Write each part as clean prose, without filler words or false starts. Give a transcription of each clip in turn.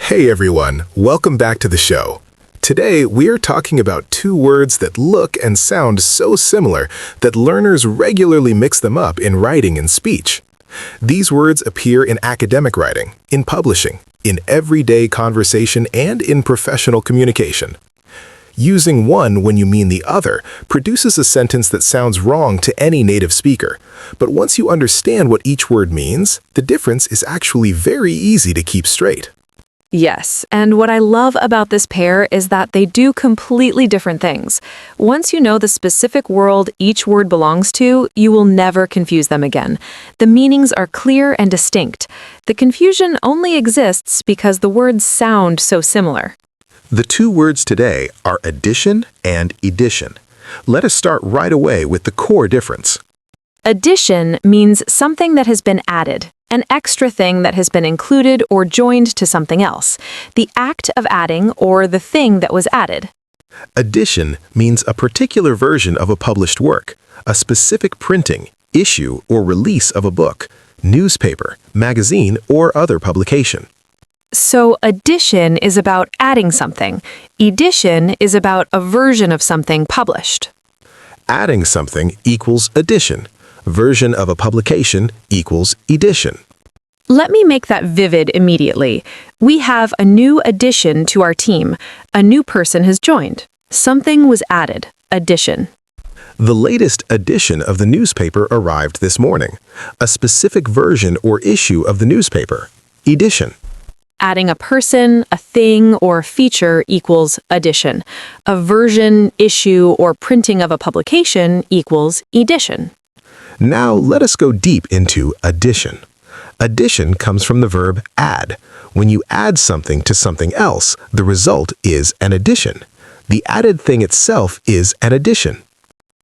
Hey everyone, welcome back to the show. Today, we are talking about two words that look and sound so similar that learners regularly mix them up in writing and speech. These words appear in academic writing, in publishing, in everyday conversation, and in professional communication. Using one when you mean the other produces a sentence that sounds wrong to any native speaker. But once you understand what each word means, the difference is actually very easy to keep straight. Yes, and what I love about this pair is that they do completely different things. Once you know the specific world each word belongs to, you will never confuse them again. The meanings are clear and distinct. The confusion only exists because the words sound so similar. The two words today are addition and edition. Let us start right away with the core difference. Addition means something that has been added, an extra thing that has been included or joined to something else, the act of adding or the thing that was added. Edition means a particular version of a published work, a specific printing, issue, or release of a book, newspaper, magazine, or other publication. So addition is about adding something. Edition is about a version of something published. Adding something equals addition. Version of a publication equals edition. Let me make that vivid immediately. We have a new addition to our team. A new person has joined. Something was added. Addition. The latest edition of the newspaper arrived this morning. A specific version or issue of the newspaper. Edition. Adding a person, a thing, or feature equals addition. A version, issue, or printing of a publication equals edition. Now let us go deep into addition. Addition comes from the verb add. When you add something to something else, the result is an addition. The added thing itself is an addition.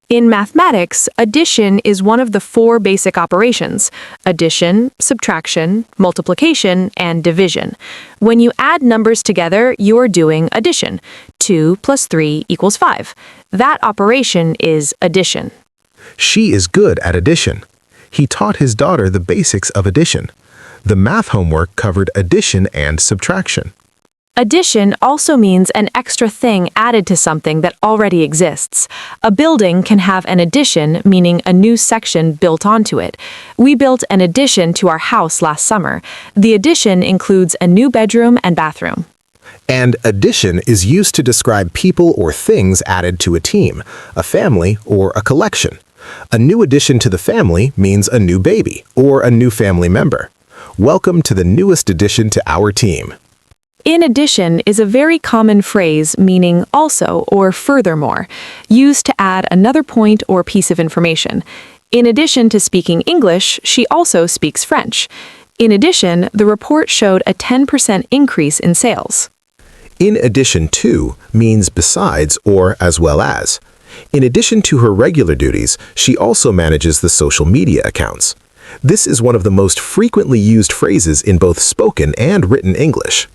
In mathematics, addition is one of the four basic operations: addition, subtraction, multiplication, and division. When you add numbers together, you are doing addition. 2 plus 3 equals 5. That operation is addition. She is good at addition. He taught his daughter the basics of addition. The math homework covered addition and subtraction. Addition also means an extra thing added to something that already exists. A building can have an addition, meaning a new section built onto it. We built an addition to our house last summer. The addition includes a new bedroom and bathroom. And addition is used to describe people or things added to a team, a family, or a collection. A new addition to the family means a new baby or a new family member. Welcome to the newest addition to our team. In addition is a very common phrase meaning also or furthermore, used to add another point or piece of information. In addition to speaking English, she also speaks French. In addition, the report showed a 10% increase in sales. In addition to means besides or as well as. In addition to her regular duties, she also manages the social media accounts. This is one of the most frequently used phrases in both spoken and written English.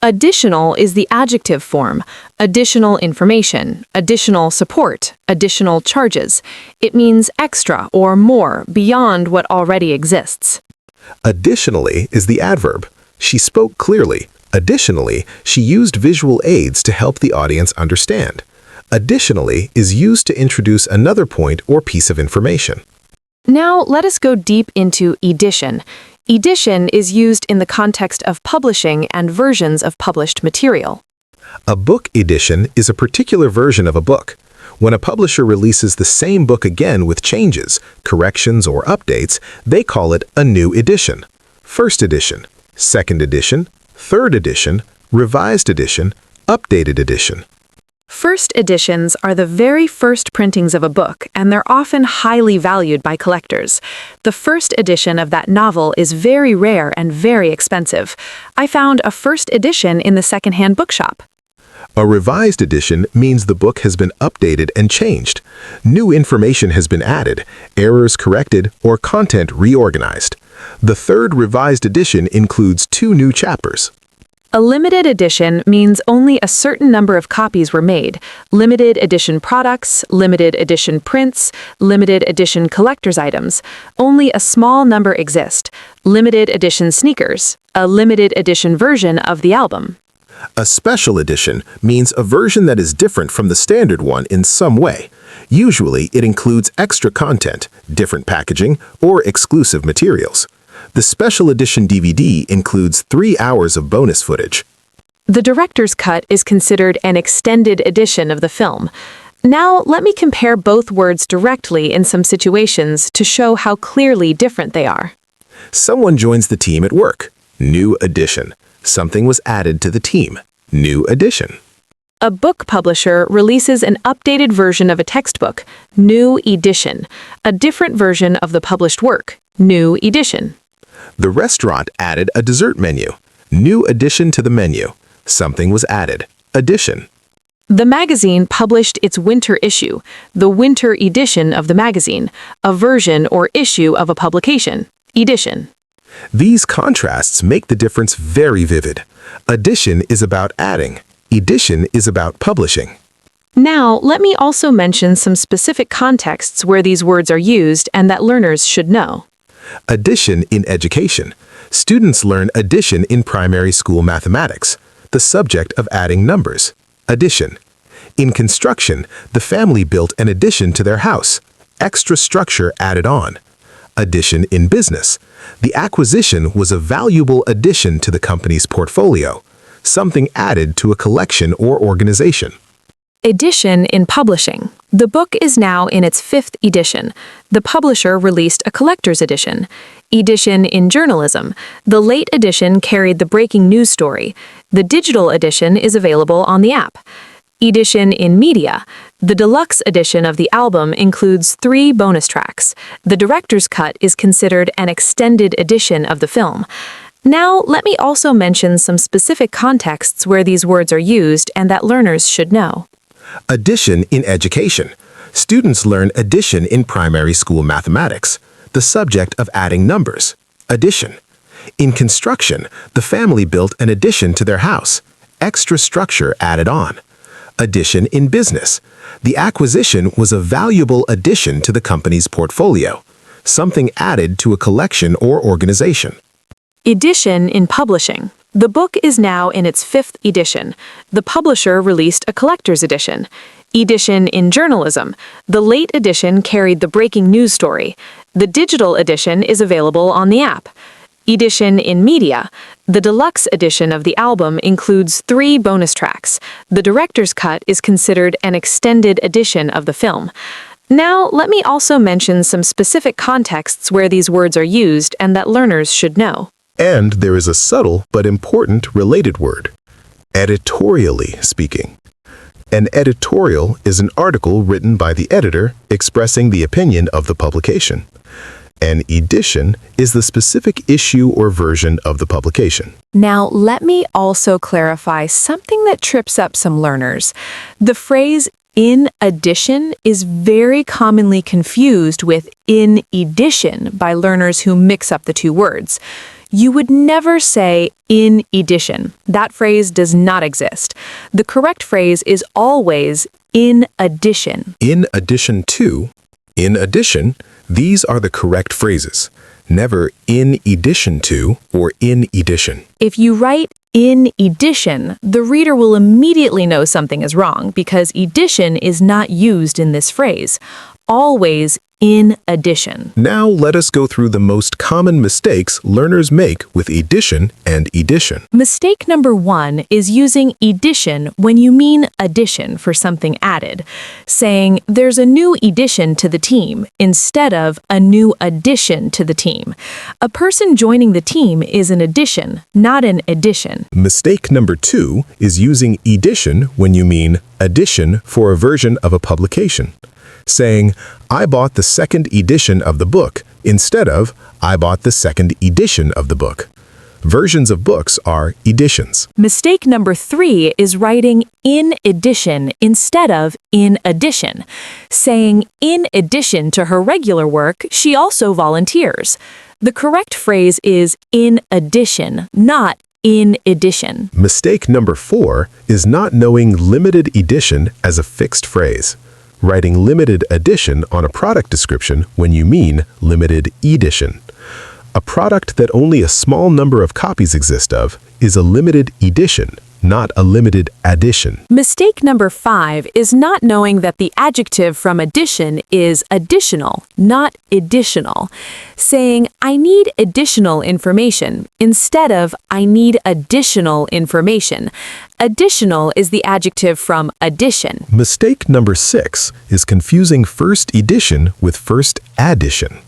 Additional is the adjective form. Additional information, additional support, additional charges. It means extra or more beyond what already exists. Additionally is the adverb. She spoke clearly. Additionally, she used visual aids to help the audience understand. Additionally is used to introduce another point or piece of information. Now let us go deep into edition. Edition is used in the context of publishing and versions of published material. A book edition is a particular version of a book. When a publisher releases the same book again with changes, corrections, or updates, they call it a new edition. First edition, second edition, third edition, revised edition, updated edition. First editions are the very first printings of a book, and they're often highly valued by collectors. The first edition of that novel is very rare and very expensive. I found a first edition in the secondhand bookshop. A revised edition means the book has been updated and changed. New information has been added, errors corrected, or content reorganized. The third revised edition includes 2 new chapters. A limited edition means only a certain number of copies were made. Limited edition products, limited edition prints, limited edition collector's items. Only a small number exist. Limited edition sneakers, a limited edition version of the album. A special edition means a version that is different from the standard one in some way. Usually, it includes extra content, different packaging, or exclusive materials. The special edition DVD includes 3 hours of bonus footage. The director's cut is considered an extended edition of the film. Now, let me compare both words directly in some situations to show how clearly different they are. Someone joins the team at work. New edition. Something was added to the team. New edition. A book publisher releases an updated version of a textbook, new edition, a different version of the published work, new edition. The restaurant added a dessert menu. New addition to the menu. Something was added. Addition. The magazine published its winter issue, the winter edition of the magazine, a version or issue of a publication, edition. These contrasts make the difference very vivid. Addition is about adding. Edition is about publishing. Now, let me also mention some specific contexts where these words are used and that learners should know. Addition in education. Students learn addition in primary school mathematics, the subject of adding numbers. Addition. In construction, the family built an addition to their house. Extra structure added on. Addition in business. The acquisition was a valuable addition to the company's portfolio. Something added to a collection or organization. Edition in publishing. The book is now in its 5th edition. The publisher released a collector's edition. Edition in journalism. The late edition carried the breaking news story. The digital edition is available on the app. Edition in media. The deluxe edition of the album includes 3 bonus tracks. The director's cut is considered an extended edition of the film. Now, let me also mention some specific contexts where these words are used and that learners should know. Addition in education. Students learn addition in primary school mathematics, the subject of adding numbers. Addition. In construction, the family built an addition to their house. Extra structure added on. Addition in business. The acquisition was a valuable addition to the company's portfolio. Something added to a collection or organization. Edition in publishing. The book is now in its 5th edition. The publisher released a collector's edition. Edition in journalism. The late edition carried the breaking news story. The digital edition is available on the app. Edition in media. The deluxe edition of the album includes 3 bonus tracks. The director's cut is considered an extended edition of the film. Now, let me also mention some specific contexts where these words are used and that learners should know. And there is a subtle but important related word. Editorially speaking. An editorial is an article written by the editor expressing the opinion of the publication. An edition is the specific issue or version of the publication. Now, let me also clarify something that trips up some learners. The phrase in addition is very commonly confused with in edition by learners who mix up the 2 words. You would never say in edition. That phrase does not exist. The correct phrase is always in addition. In addition to, in addition, these are the correct phrases. Never in addition to or in edition. If you write in edition, the reader will immediately know something is wrong because edition is not used in this phrase. Always in addition. Now let us go through the most common mistakes learners make with edition and edition. Mistake number 1 is using edition when you mean addition for something added, saying there's a new edition to the team instead of a new addition to the team. A person joining the team is an addition, not an addition. Mistake number 2 is using edition when you mean addition for a version of a publication, saying, I bought the 2nd edition of the book, instead of, I bought the 2nd edition of the book. Versions of books are editions. Mistake number 3 is writing in addition instead of in addition, saying in addition to her regular work, she also volunteers. The correct phrase is in addition, not in addition. Mistake number 4 is not knowing limited edition as a fixed phrase. Writing limited edition on a product description when you mean limited edition. A product that only a small number of copies exist of is a limited edition, not a limited addition. Mistake number 5 is not knowing that the adjective from addition is additional, not additional. Saying, I need additional information instead of I need additional information. Additional is the adjective from addition. Mistake number 6 is confusing first edition with first addition.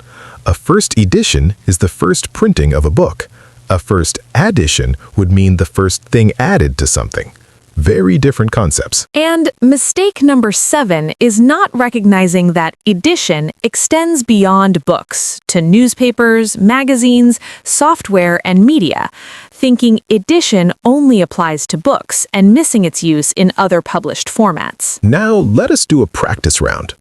A first edition is the first printing of a book. A first addition would mean the first thing added to something. Very different concepts. And mistake number 7 is not recognizing that edition extends beyond books to newspapers, magazines, software, and media, thinking edition only applies to books and missing its use in other published formats. Now let us do a practice round.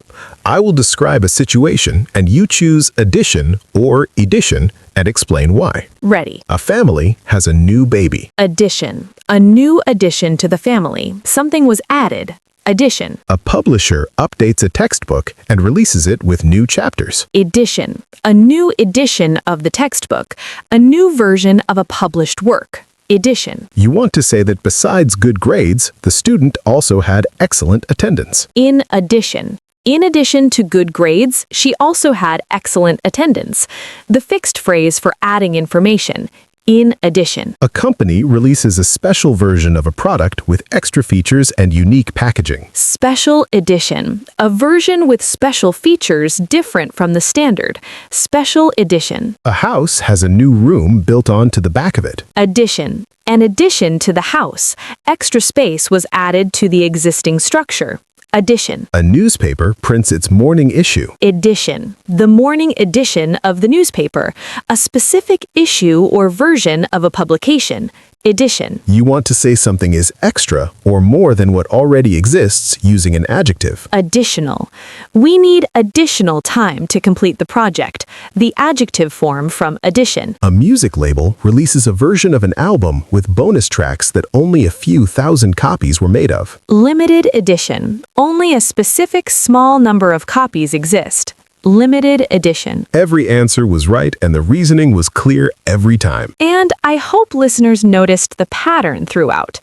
I will describe a situation and you choose addition or edition and explain why. Ready. A family has a new baby. Addition. A new addition to the family. Something was added. Addition. A publisher updates a textbook and releases it with new chapters. Edition. A new edition of the textbook. A new version of a published work. Edition. You want to say that besides good grades, the student also had excellent attendance. In addition. In addition to good grades, she also had excellent attendance. The fixed phrase for adding information. In addition. A company releases a special version of a product with extra features and unique packaging. Special edition. A version with special features different from the standard. Special edition. A house has a new room built onto the back of it. Addition. An addition to the house. Extra space was added to the existing structure. Addition. A newspaper prints its morning issue. Edition. The morning edition of the newspaper. A specific issue or version of a publication. Edition. You want to say something is extra or more than what already exists using an adjective. Additional. We need additional time to complete the project. The adjective form from addition. A music label releases a version of an album with bonus tracks that only a few thousand copies were made of. Limited edition. Only a specific small number of copies exist. Limited edition. Every answer was right and the reasoning was clear every time. And I hope listeners noticed the pattern throughout.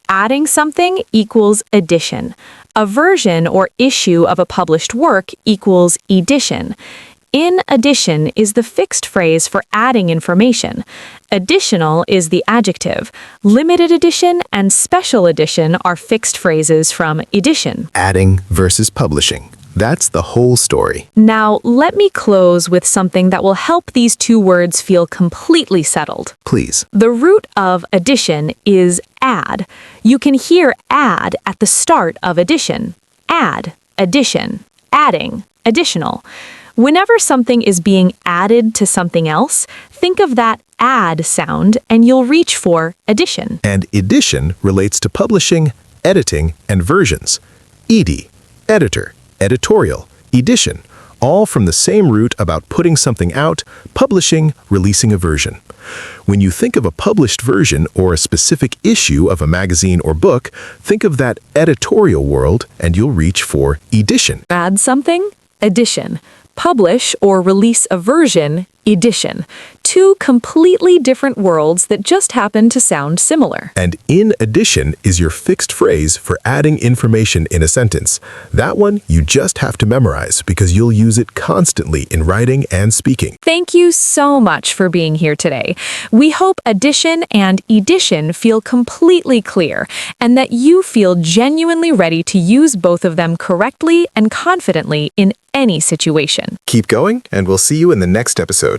Adding something equals addition. A version or issue of a published work equals edition. In addition is the fixed phrase for adding information. Additional is the adjective. Limited edition and special edition are fixed phrases from edition. Adding versus publishing. That's the whole story. Now, let me close with something that will help these two words feel completely settled. Please. The root of addition is add. You can hear add at the start of addition. Add, addition, adding, additional. Whenever something is being added to something else, think of that add sound and you'll reach for addition. And edition relates to publishing, editing, and versions. Ed, editor, editorial, edition, all from the same root about putting something out, publishing, releasing a version. When you think of a published version or a specific issue of a magazine or book, think of that editorial world and you'll reach for edition. Add something, addition. Publish or release a version, edition. Two completely different worlds that just happen to sound similar. And in addition is your fixed phrase for adding information in a sentence. That one you just have to memorize because you'll use it constantly in writing and speaking. Thank you so much for being here today. We hope addition and edition feel completely clear and that you feel genuinely ready to use both of them correctly and confidently in any situation. Keep going, and we'll see you in the next episode.